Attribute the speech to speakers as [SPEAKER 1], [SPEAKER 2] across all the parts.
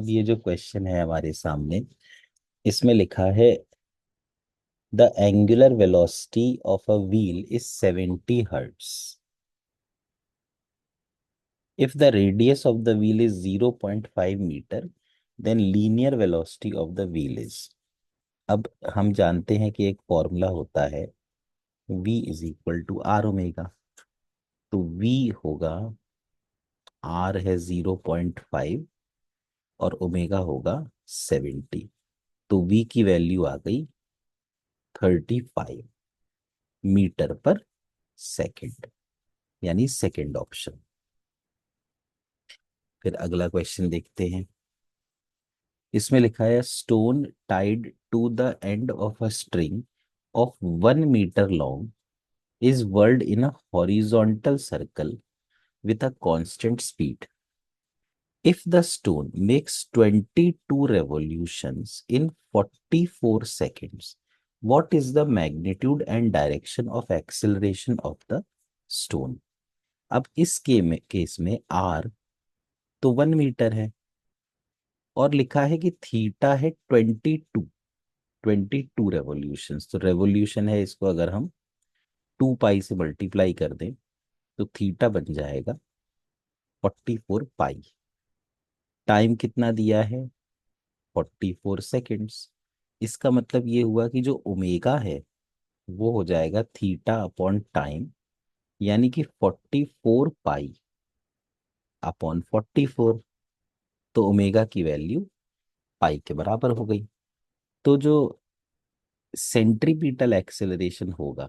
[SPEAKER 1] अब ये जो क्वेश्चन है हमारे सामने, इसमें लिखा है the angular velocity of a wheel is 70 hertz if the radius of the wheel is 0.5 metre, then linear velocity of the wheel is. अब हम जानते हैं कि एक फॉर्मूला होता है v is equal to R omega. तो v होगा, r है 0.5 और ओमेगा होगा 70। तो v की वैल्यू आ गई 35 मीटर पर सेकंड, यानी सेकंड ऑप्शन। फिर अगला क्वेश्चन देखते हैं। इसमें लिखा है stone tied to the end of a string of 1 metre long is whirled in a horizontal circle with a constant speed. If the stone makes 22 revolutions in 44 seconds, what is the magnitude and direction of acceleration of the stone? अब इस case में r तो 1 metre है और लिखा है कि theta है 22 रेवोल्यूशंस। तो रेवोल्यूशन है, इसको अगर हम 2 पाई से मल्टीप्लाई कर दें तो थीटा बन जाएगा 44 पाई। टाइम कितना दिया है? 44 सेकेंड्स। इसका मतलब ये हुआ कि जो ओमेगा है वो हो जाएगा थीटा अपॉन टाइम, यानी कि 44 पाई अपॉन 44। तो ओमेगा की वैल्यू पाई के बराबर हो गई। तो जो सेंट्रीपिटल एक्सेलरेशन होगा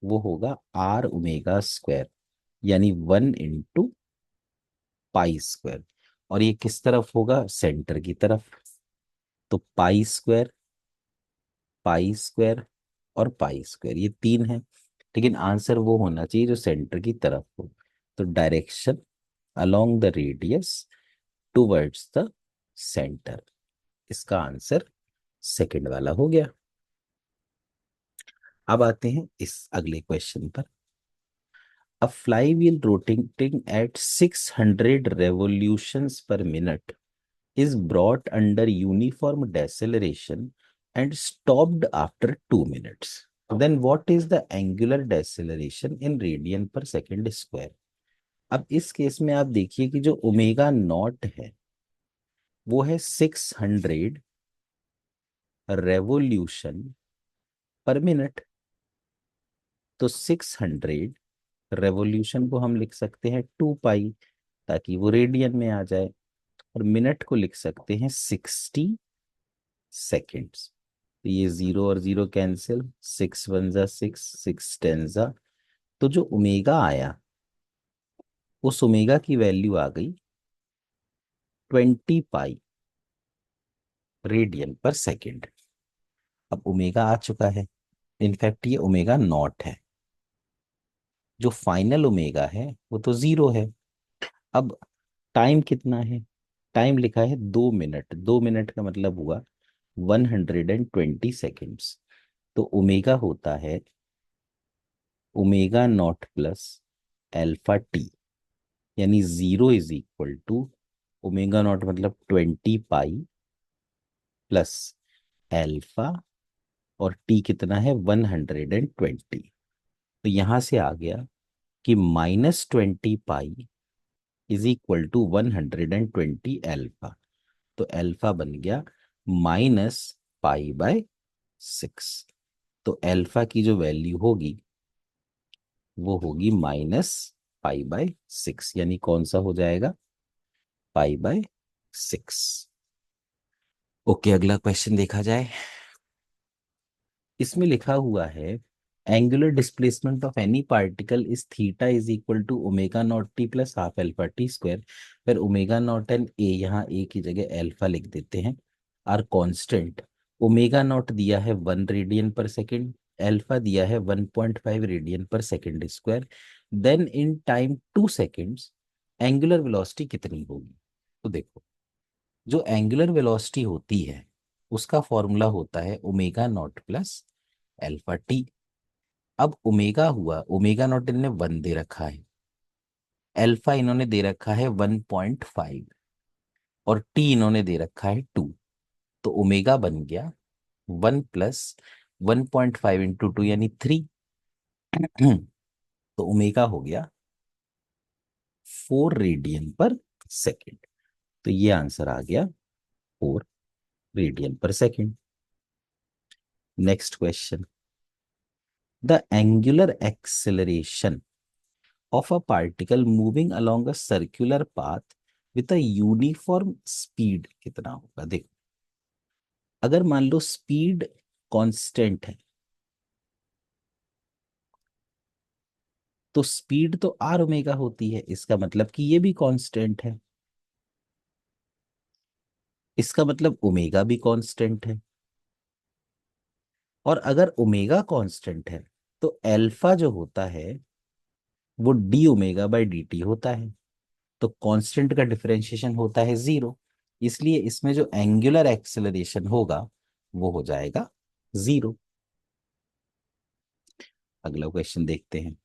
[SPEAKER 1] वो होगा आर ओमेगा स्क्वायर, यानी 1 इंटू पाई स्क्वायर। और ये किस तरफ होगा? सेंटर की तरफ। तो पाई स्क्वायर और पाई स्क्वायर ये तीन है, लेकिन आंसर वो होना चाहिए जो सेंटर की तरफ हो। तो direction along the radius towards the centre, इसका आंसर सेकंड वाला हो गया। अब आते हैं इस अगले क्वेश्चन पर। अ flywheel rotating at 600 revolutions per minute is brought under uniform deceleration and stopped after 2 minutes. Then what is the angular deceleration in radian per second square? अब इस केस में आप देखिए कि जो ओमेगा नॉट है वो है 600 रेवोल्यूशन पर मिनट। तो 600 रेवोल्यूशन को हम लिख सकते हैं 2 पाई, ताकि वो रेडियन में आ जाए। और मिनट को लिख सकते हैं 60 सेकेंड्स। तो ये जीरो और जीरो कैंसिल, 6 1 जा 6, 6 10 जा। तो जो ओमेगा आया उस ओमेगा की वैल्यू आ गई 20 पाई रेडियन पर सेकेंड। अब ओमेगा आ चुका है, इनफैक्ट ये ओमेगा नॉट है। जो फाइनल ओमेगा है वो तो जीरो है। अब टाइम कितना है? टाइम लिखा है 2 मिनट। 2 मिनट का मतलब हुआ 120 सेकेंड्स। तो ओमेगा होता है omega not plus alpha T, यानी zero is equal to omega not मतलब 20 पाई प्लस एल्फा, और टी कितना है 120। तो यहां से आ गया कि -20 pi is equal to 120 alpha. तो एल्फा बन गया -पाई/6। तो एल्फा की जो वैल्यू होगी वो होगी -पाई/6, यानी कौन सा हो जाएगा? पाई/6। ओके, अगला क्वेश्चन देखा जाए। इसमें लिखा हुआ है angular displacement of any particle is theta is equal to omega naught T plus half alpha T square. फिर ओमेगा नॉट एंड ए, यहाँ ए की जगह एल्फा लिख देते हैं, आर कांस्टेंट। ओमेगा नॉट दिया है 1 रेडियन पर सेकेंड, एल्फा दिया है 1.5 रेडियन पर second square. Then in time 2 seconds angular velocity कितनी होगी? तो देखो, जो एंगुलर वेलोसिटी होती है उसका फॉर्मूला होता है omega not plus alpha T. अब ओमेगा हुआ, ओमेगा नॉट इन्होंने 1 दे रखा है, एल्फा इन्होंने दे रखा है 1.5। और टी इन्होंने दे रखा है 2, तो ओमेगा बन गया 1+1.5 × 2 यानी 3। तो ओमेगा हो गया 4 रेडियन पर सेकेंड। तो ये आंसर आ गया 4 रेडियन पर second. Next question, the angular acceleration of a particle moving along a circular path with a uniform speed कितना होगा? देखो, अगर मान लो स्पीड कांस्टेंट है तो स्पीड तो आर ओमेगा होती है, इसका मतलब कि ये भी कांस्टेंट है, इसका मतलब ओमेगा भी कांस्टेंट है। और अगर ओमेगा कांस्टेंट है तो अल्फा जो होता है वो D omega by D T होता है, तो कांस्टेंट का डिफरेंशिएशन होता है 0। इसलिए इसमें जो एंगुलर एक्सेलरेशन होगा वो हो जाएगा 0। अगला क्वेश्चन देखते हैं।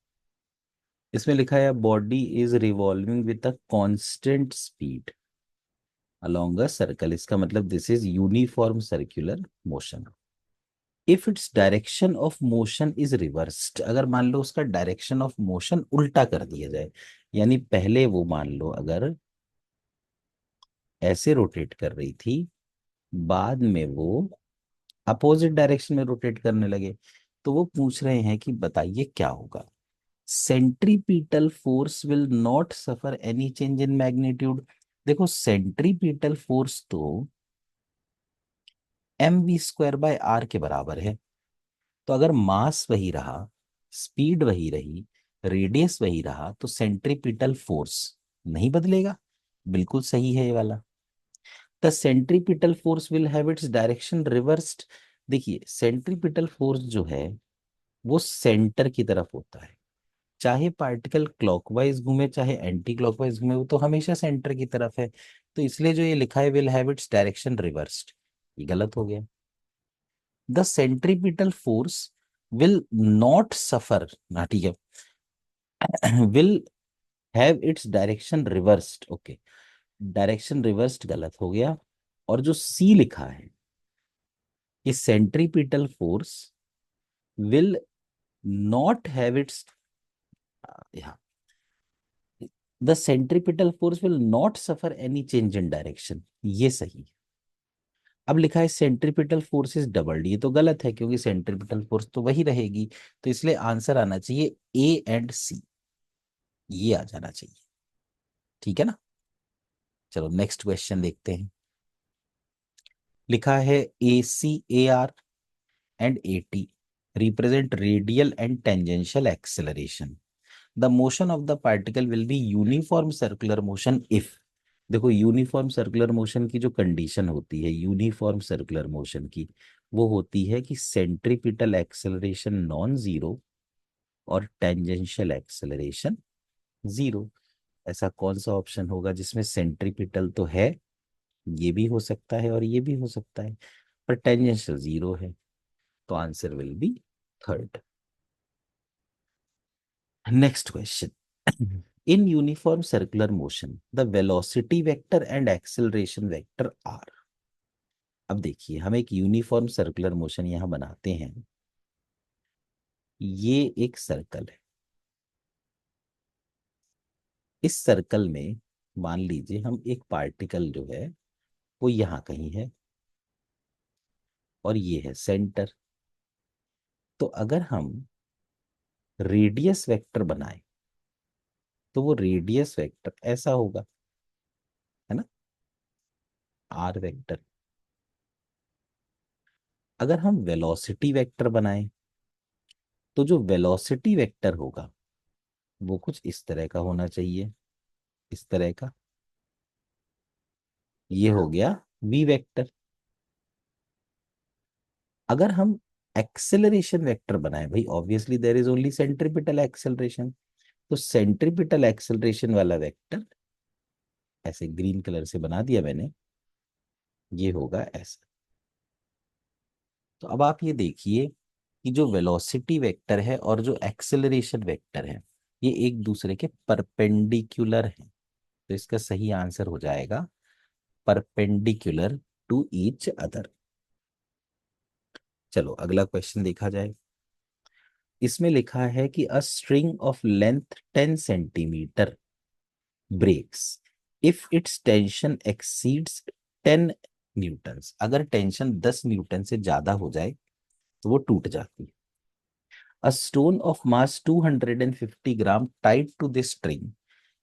[SPEAKER 1] इसमें लिखा है body is revolving with a constant speed along a circle, इसका मतलब this is uniform circular motion. If its direction of motion is reversed, अगर मान लो उसका डायरेक्शन ऑफ मोशन उल्टा कर दिया जाए, यानी पहले वो मान लो अगर ऐसे रोटेट कर रही थी, बाद में वो अपोजिट डायरेक्शन में रोटेट करने लगे, तो वो पूछ रहे हैं कि बताइए क्या होगा। Centripetal force will not suffer any change in magnitude. देखो सेंट्रीपिटल फोर्स तो mv² बाय r के बराबर है, तो अगर मास वही रहा, स्पीड वही रही, रेडियस वही रहा, तो सेंट्रीपिटल फोर्स नहीं बदलेगा। बिल्कुल सही है ये वाला। The centripetal force will have its direction reversed. देखिए सेंट्रीपिटल फोर्स जो है वो सेंटर की तरफ होता है, चाहे पार्टिकल क्लॉकवाइज घूमे चाहे एंटी क्लॉकवाइज घूमे, वो तो हमेशा सेंटर की तरफ है। तो इसलिए जो ये लिखा है will have its direction reversed, ये गलत हो गया। The centripetal force will not suffer ना, ठीक है, will have its direction reversed, okay, direction reversed गलत हो गया। और जो सी लिखा है कि centripetal force will not have it's, the centripetal force will not suffer any change in direction, ये सही है। अब लिखा है सेंट्रीपिटल फोर्स इज डबल्ड, ये तो गलत है क्योंकि सेंट्रीपिटल फोर्स तो वही रहेगी। तो इसलिए आंसर आना चाहिए ए एंड सी, ये आ जाना चाहिए। ठीक है ना। चलो नेक्स्ट क्वेश्चन देखते हैं। लिखा है A C A R and A T represent radial and tangential acceleration. The motion of the particle will be uniform circular motion if. देखो यूनिफॉर्म सर्कुलर मोशन की जो कंडीशन होती है यूनिफॉर्म सर्कुलर मोशन की, वो होती है कि सेंट्रीपिटल एक्सेलरेशन नॉन जीरो और टेंजेंशियल एक्सेलरेशन जीरो। ऐसा कौन सा ऑप्शन होगा जिसमें सेंट्रीपिटल तो है, ये भी हो सकता है और ये भी हो सकता है, पर टेंजेंशियल जीरो है, तो answer will be third. Next question, in uniform circular motion the velocity vector and acceleration vector are. अब देखिए हम एक यूनिफॉर्म सर्कुलर मोशन यहां बनाते हैं, ये एक सर्कल है, इस सर्कल में मान लीजिए हम एक पार्टिकल जो है वो यहां कहीं है और ये है सेंटर। तो अगर हम रेडियस वेक्टर बनाए तो वो रेडियस वेक्टर ऐसा होगा, है ना, आर वेक्टर। अगर हम वेलोसिटी वेक्टर बनाए तो जो वेलोसिटी वेक्टर होगा वो कुछ इस तरह का होना चाहिए, इस तरह का, ये हो गया वी वेक्टर। अगर हम एक्सेलरेशन वेक्टर बनाए, भाई obviously there is only centripetal acceleration, तो सेंट्रीपिटल एक्सेलरेशन वाला वेक्टर ऐसे ग्रीन कलर से बना दिया मैंने, ये होगा ऐसा। तो अब आप ये देखिए कि जो वेलोसिटी वेक्टर है और जो एक्सेलरेशन वेक्टर है ये एक दूसरे के परपेंडिकुलर हैं, तो इसका सही आंसर हो जाएगा परपेंडिकुलर टू ईच अदर। चलो अगला क्वेश्चन देखा जाए। इसमें लिखा है कि a string of length 10 centimetre breaks if its tension exceeds 10 newtons. अगर टेंशन 10 न्यूटन से ज्यादा हो जाए तो वो टूट जाती है। A stone of mass 250 gram tied to this string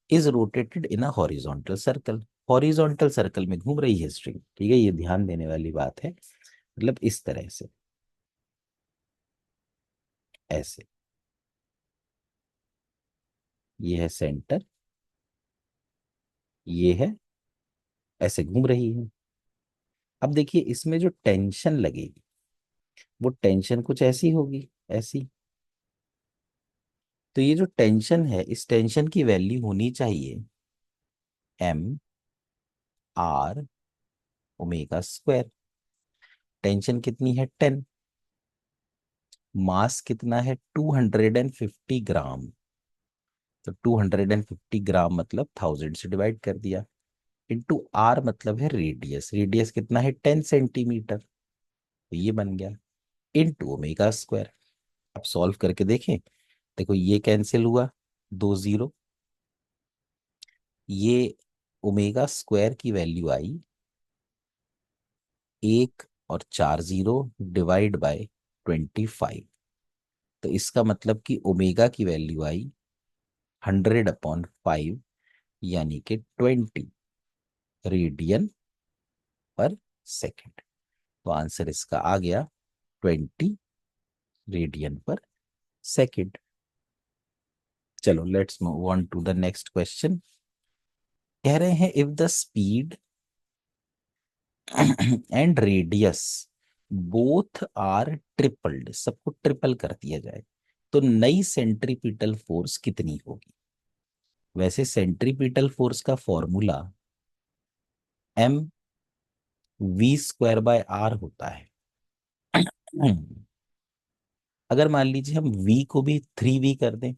[SPEAKER 1] is rotated in a horizontal circle. Horizontal circle में घूम रही है स्ट्रिंग, ठीक है, ये ध्यान देने वाली बात है। मतलब इस तरह से, ऐसे, ये है सेंटर, ये है, ऐसे घूम रही है। अब देखिए इसमें जो टेंशन लगेगी वो टेंशन कुछ ऐसी होगी, ऐसी। तो ये जो टेंशन है, इस टेंशन की वैल्यू होनी चाहिए M R omega square. Tension कितनी है 10, मास कितना है 250 ग्राम। तो 250 ग्राम मतलब 1000 से डिवाइड कर दिया, इंटू आर मतलब है रेडियस। रेडियस कितना है 10 सेंटीमीटर, तो ये बन गया इंटू ओमेगा स्क्वायर। अब सॉल्व करके देखें। देखो ये कैंसिल हुआ, 2 0। ये ओमेगा स्क्वायर की वैल्यू आई 1 और 4 0 डिवाइड बाय 25। तो इसका मतलब कि ओमेगा की वैल्यू आई 100/5, यानी कि 20 रेडियन पर सेकेंड। तो आंसर इसका आ गया 20 रेडियन पर सेकेंड। चलो let's move on to the next question. कह रहे हैं if the speed and radius both are tripled, सबको ट्रिपल कर दिया जाए तो नई सेंट्रीपिटल फोर्स कितनी होगी। वैसे सेंट्रीपिटल फोर्स का formula M V square by R होता है। अगर मान लीजिए हम v को भी 3v कर दें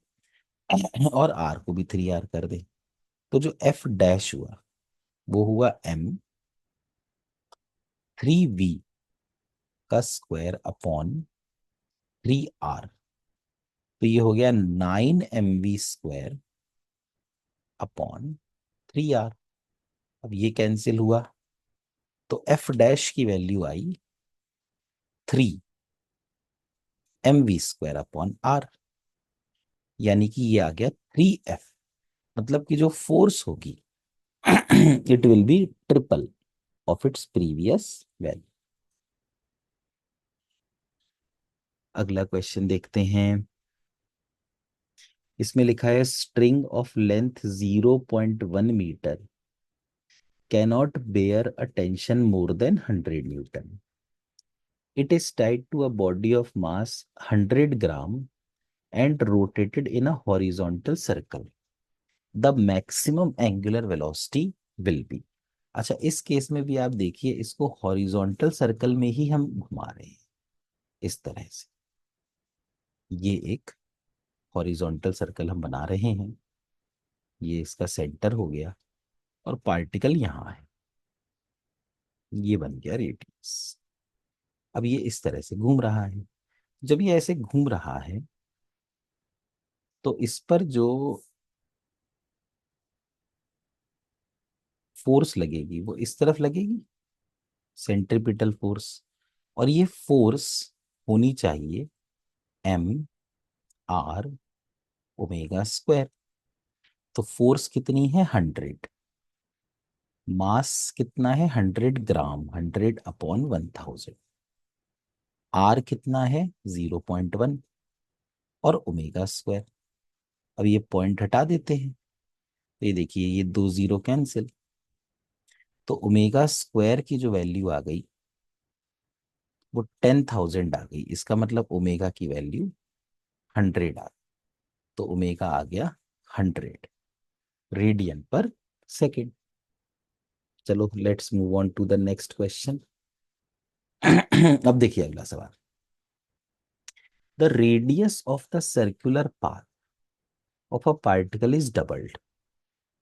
[SPEAKER 1] और r को भी 3r कर दें, तो जो f डैश हुआ वो हुआ m 3v का स्क्वायर अपॉन 3r। तो ये हो गया 9mv स्क्वायर अपॉन 3r। अब ये कैंसिल हुआ तो f डैश की वैल्यू आई 3mv स्क्वायर अपॉन r, यानी कि ये आ गया 3f। मतलब कि जो फोर्स होगी it will be triple of its previous value. अगला क्वेश्चन देखते हैं। इसमें लिखा है string of length 0.1 metre cannot bear a tension more than 100 newton. It is tied to a body of mass 100 gram and rotated in a horizontal circle. The maximum angular velocity will be. अच्छा इस case में भी आप देखिए, इसको horizontal circle में ही हम घुमा रहे हैं इस तरह से। ये एक हॉरिजॉन्टल सर्कल हम बना रहे हैं, ये इसका सेंटर हो गया और पार्टिकल यहाँ है, ये बन गया रेडियस। अब ये इस तरह से घूम रहा है। जब ये ऐसे घूम रहा है तो इस पर जो फोर्स लगेगी वो इस तरफ लगेगी, सेंट्रीपिटल फोर्स। और ये फोर्स होनी चाहिए एम आर ओमेगा स्क्वायर। तो फोर्स कितनी है 100, मास कितना है 100 ग्राम, 100/1000, आर कितना है 0.1 और ओमेगा स्क्वायर। अब ये पॉइंट हटा देते हैं तो ये देखिए ये 2 0 कैंसिल। तो ओमेगा स्क्वायर की जो वैल्यू आ गई वो 10,000 आ गई। इसका मतलब ओमेगा की वैल्यू 100 आ गई। तो ओमेगा आ गया 100 रेडियन पर सेकेंड। चलो let's move on to the next question. अब देखिए अगला सवाल। The radius of the circular path of a particle is doubled,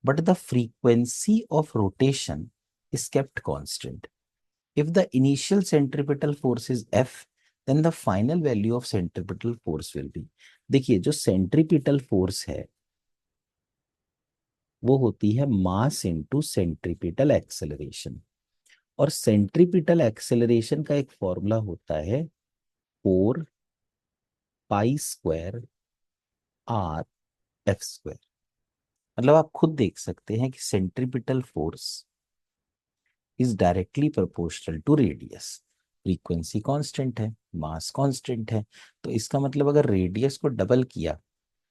[SPEAKER 1] but the frequency of rotation is kept constant. If the initial centripetal force is F, then the final value of centripetal force will be, देखिए जो centripetal force है वो होती है mass into centripetal acceleration, और centripetal acceleration का एक formula होता है 4 pi square r f square. मतलब आप खुद देख सकते हैं कि centripetal force is directly proportional to radius. Frequency constant है, मास कांस्टेंट है, तो इसका मतलब अगर रेडियस को डबल किया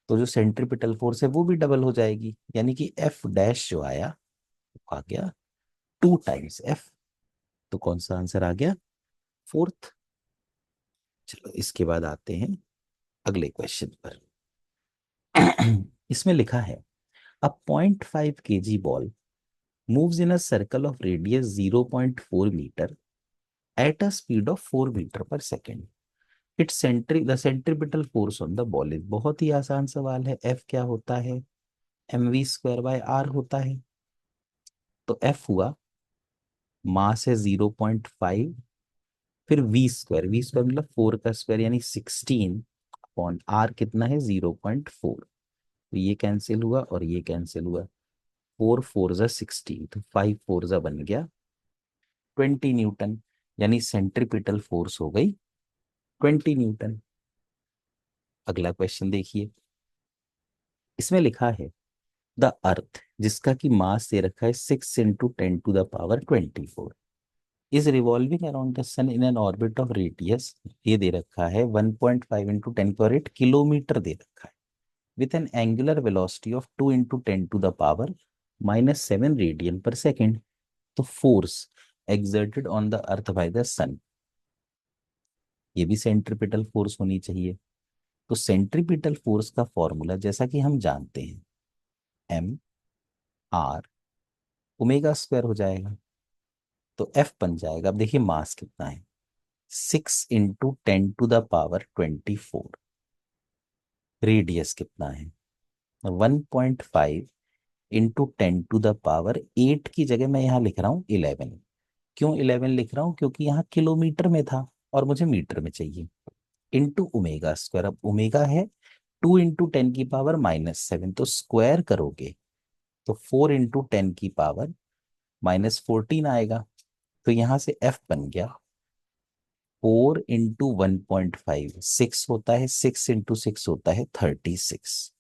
[SPEAKER 1] तो जो सेंट्रीपिटल फोर्स है वो भी डबल हो जाएगी, यानी कि एफ डैश जो आया वो आ गया 2 टाइम्स एफ। तो कौन सा आंसर आ गया? फोर्थ। चलो इसके बाद आते हैं अगले क्वेश्चन पर। इसमें लिखा है अ 0.5 kg ball moves in a circle of radius 0.4 meter at a speed of 4 meter per second. The centripetal force on the ball is, बहुत ही आसान सवाल है। F क्या होता है? mv² by r होता है। तो F हुआ, मास है 0.5, फिर v² मतलब 4 का स्क्वायर यानी 16 अपॉन r कितना है 0.4। तो ये कैंसिल हुआ और ये कैंसिल हुआ, 4 4 16, तो 5 4 बन गया 20 न्यूटन, यानी सेंट्रीपिटल फोर्स हो गई 20 न्यूटन। अगला क्वेश्चन देखिए, इसमें लिखा है द अर्थ, जिसका कि मास दे रखा है 6 × 10⁻24, is revolving around the sun in an orbit of radius, ये दे रखा है 1.5 × 10⁸ किलोमीटर दे रखा है, with an angular velocity of 2 × 10⁻⁻7 radian पर सेकेंड। तो force exerted on the earth by the sun, ये भी सेंट्रीपिटल फोर्स होनी चाहिए। तो सेंट्रीपिटल फोर्स का फॉर्मूला जैसा कि हम जानते हैं mr⁻² हो जाएगा, तो F बन जाएगा। अब देखिए मास कितना है, 6 × 10⁻24। रेडियस कितना है 1.5 × 10⁸ की जगह मैं यहाँ लिख रहा हूँ 11। क्यों 11 लिख रहा हूँ? क्योंकि यहाँ किलोमीटर में था और मुझे मीटर में चाहिए। इंटू ओमेगा², अब ओमेगा है 2 × 10⁻⁻7, तो स्क्वायर करोगे तो 4 × 10⁻⁻14 आएगा। तो यहां से F बन गया 4 × 1.5, 6 होता है, 6 × 6 होता है 36,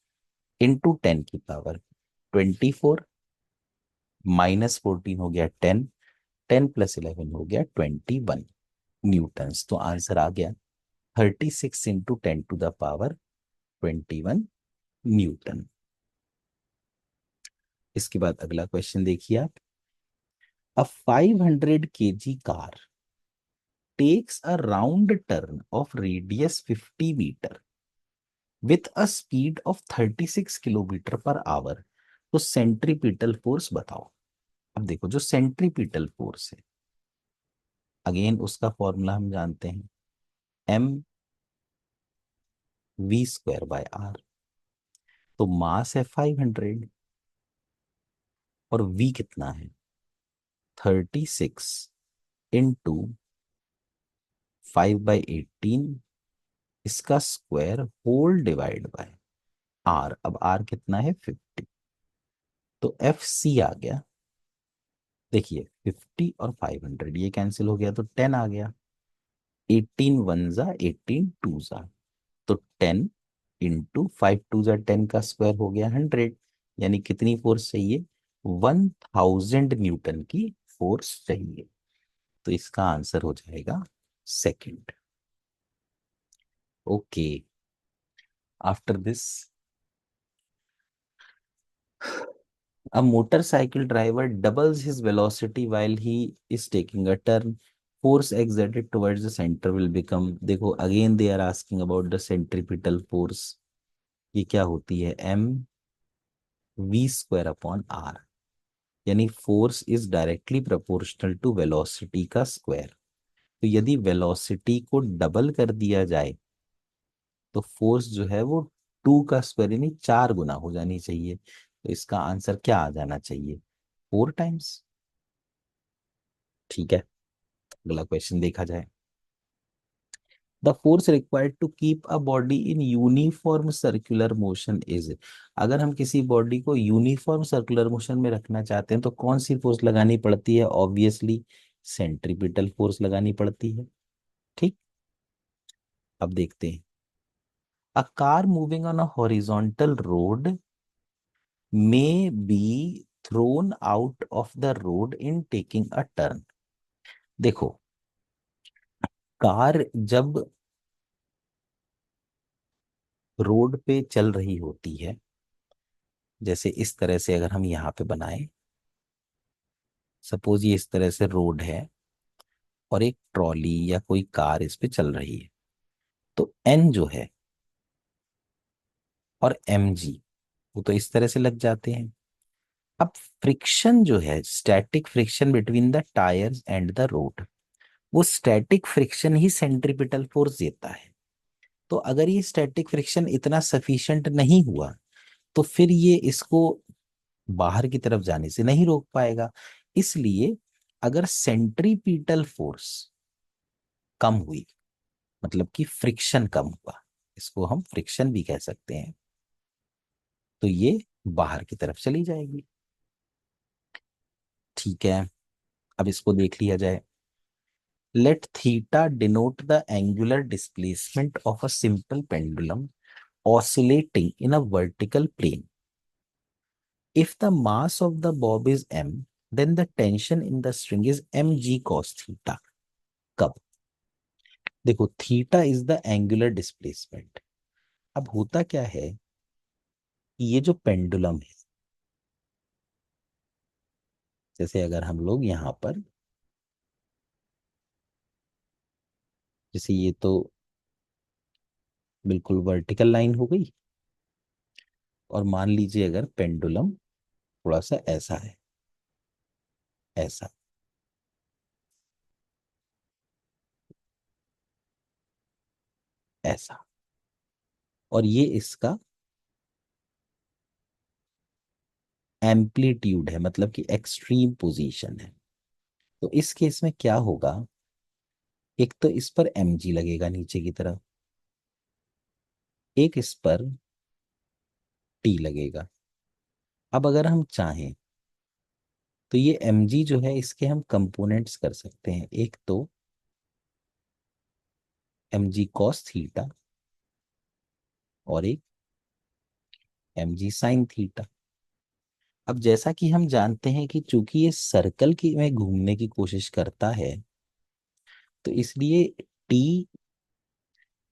[SPEAKER 1] इंटू 10⁻24, -14 हो गया 10, 10 + 11 हो गया 21 न्यूटन्स। तो आंसर आ गया 36 × 10⁻21 न्यूटन। इसके बाद अगला क्वेश्चन देखिए आप, a 500 kg car takes a round turn of radius 50 metre with a speed of 36 kilometre per hour, तो सेंट्रीपिटल फोर्स बताओ। अब देखो जो सेंट्रीपिटल फोर्स है, अगेन उसका फॉर्मूला हम जानते हैं mv²/r। तो मास है 500 और v कितना है 36 इंटू 5/18, इसका square whole divide by r. अब आर कितना है 50, तो एफ सी आ गया। देखिए 50 और 500 ये कैंसिल हो गया तो 10 आ गया, 18 1 जा 18 2 जा, तो 10 इंटू 5 2 जा 10 का स्क्वायर हो गया 100, यानी कितनी फोर्स चाहिए 1000 न्यूटन की फोर्स चाहिए। तो इसका आंसर हो जाएगा second. Okay, after this a motorcycle driver doubles his velocity while he is taking a turn. Force exerted towards the center will become, देखो again they are asking about the centripetal force, ये क्या होती है mv²/r, यानी force is directly proportional to velocity का square. तो यदि velocity को डबल कर दिया जाए तो फोर्स जो है वो 2 का स्क्वायर यानी 4 गुना हो जानी चाहिए। तो इसका आंसर क्या आ जाना चाहिए 4 टाइम्स। ठीक है, अगला क्वेश्चन देखा जाए। The force required to keep a body in uniform circular motion is. अगर हम किसी बॉडी को यूनिफॉर्म सर्कुलर मोशन में रखना चाहते हैं तो कौन सी फोर्स लगानी पड़ती है? ऑब्वियसली सेंट्रीपिटल फोर्स लगानी पड़ती है। ठीक, अब देखते हैं। A car moving on a horizontal road may be thrown out of the road in taking a turn। देखो, कार जब रोड पे चल रही होती है, जैसे इस तरह से अगर हम यहाँ पे बनाए, सपोज ये इस तरह से रोड है और एक ट्रॉली या कोई कार इस पे चल रही है, तो एन जो है और एम जी वो तो इस तरह से लग जाते हैं। अब फ्रिक्शन जो है, static friction between the tyres and the road, वो स्टैटिक फ्रिक्शन ही सेंट्रीपिटल फोर्स देता है। तो अगर ये स्टैटिक फ्रिक्शन इतना सफिशिएंट नहीं हुआ तो फिर ये इसको बाहर की तरफ जाने से नहीं रोक पाएगा। इसलिए अगर सेंट्रीपिटल फोर्स कम हुई, मतलब कि फ्रिक्शन कम हुआ, इसको हम फ्रिक्शन भी कह सकते हैं, तो ये बाहर की तरफ चली जाएगी। ठीक है, अब इसको देख लिया जाए। Let theta denote the angular displacement of a simple pendulum oscillating in a vertical plane. If the mass of the bob is m, then the tension in the string is mg cos theta। कब? देखो, theta is the angular displacement. अब होता क्या है, ये जो pendulum है, जैसे अगर हम लोग यहाँ पर, जैसे ये तो बिल्कुल वर्टिकल लाइन हो गई, और मान लीजिए अगर पेंडुलम थोड़ा सा ऐसा है, ऐसा, ऐसा, और ये इसका एम्पलीट्यूड है, मतलब कि एक्सट्रीम पोजीशन है। तो इस केस में क्या होगा, एक तो इस पर mg लगेगा नीचे की तरफ, एक इस पर t लगेगा। अब अगर हम चाहें तो ये mg जो है इसके हम कंपोनेंट्स कर सकते हैं। एक तो mg cos थीटा और एक mg sin थीटा। अब जैसा कि हम जानते हैं कि चूंकि ये सर्कल की में घूमने की कोशिश करता है, तो इसलिए t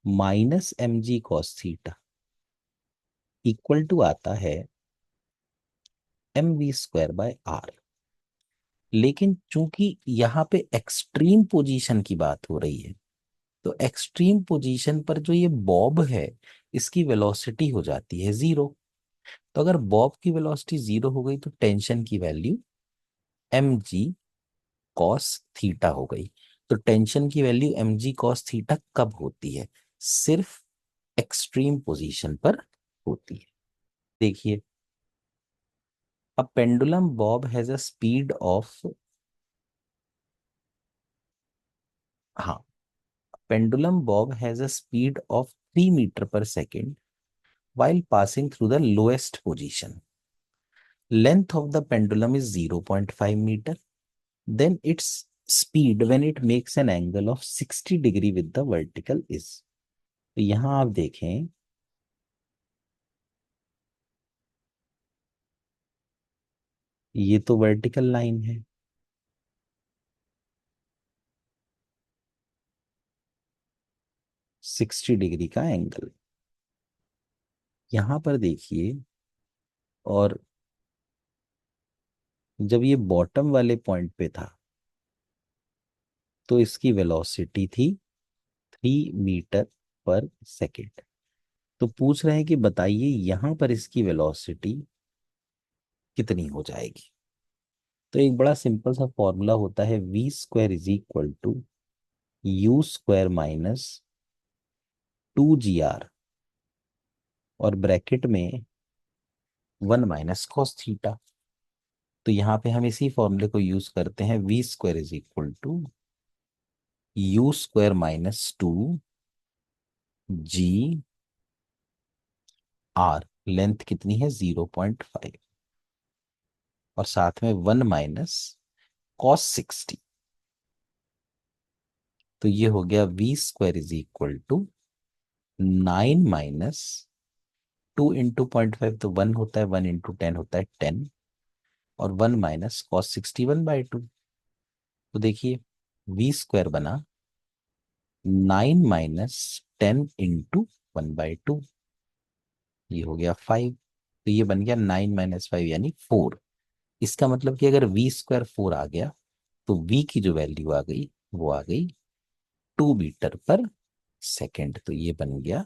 [SPEAKER 1] minus mg cos theta equal to आता है mv² बाय r। लेकिन चूंकि यहाँ पे एक्सट्रीम पोजीशन की बात हो रही है, तो एक्सट्रीम पोजीशन पर जो ये बॉब है, इसकी वेलोसिटी हो जाती है जीरो। तो अगर बॉब की वेलोसिटी जीरो हो गई तो टेंशन की value m g cos theta हो गई। तो टेंशन की value m g cos theta कब होती है? सिर्फ एक्सट्रीम पोजीशन पर होती है। देखिए, a pendulum Bob has a speed of, हाँ, pendulum bob has a speed of 3 meter per second while passing through the lowest position. Length of the pendulum is 0.5 meter. Then its speed when it makes an angle of 60 degree with the vertical is। तो यहां आप देखें, ये तो vertical line है, 60 degree का angle. यहां पर देखिए, और जब ये बॉटम वाले पॉइंट पे था तो इसकी वेलोसिटी थी 3 मीटर पर सेकेंड। तो पूछ रहे हैं कि बताइए यहां पर इसकी वेलोसिटी कितनी हो जाएगी। तो एक बड़ा सिंपल सा फॉर्मूला होता है, v² is equal to u² minus 2gr, और ब्रैकेट में 1 माइनस कॉस थीटा। तो यहाँ पे हम इसी फॉर्मूले को यूज करते हैं, v square is equal to u square minus 2 g r. Length कितनी है 0.5, और साथ में 1 - cos 60। तो ये हो गया v square is equal to 9 - 2 × 0.5, तो 1 होता है, 1 × 10 होता है 10, और 1 - cos 61/2। तो देखिए वी स्क्वायर बना 9 - 10 × 1/2, ये हो गया 5। तो ये बन गया 9 - 5 यानी 4। इसका मतलब कि अगर वी स्क्वायर 4 आ गया, तो वी की जो वैल्यू आ गई वो आ गई 2 मीटर पर सेकेंड। तो ये बन गया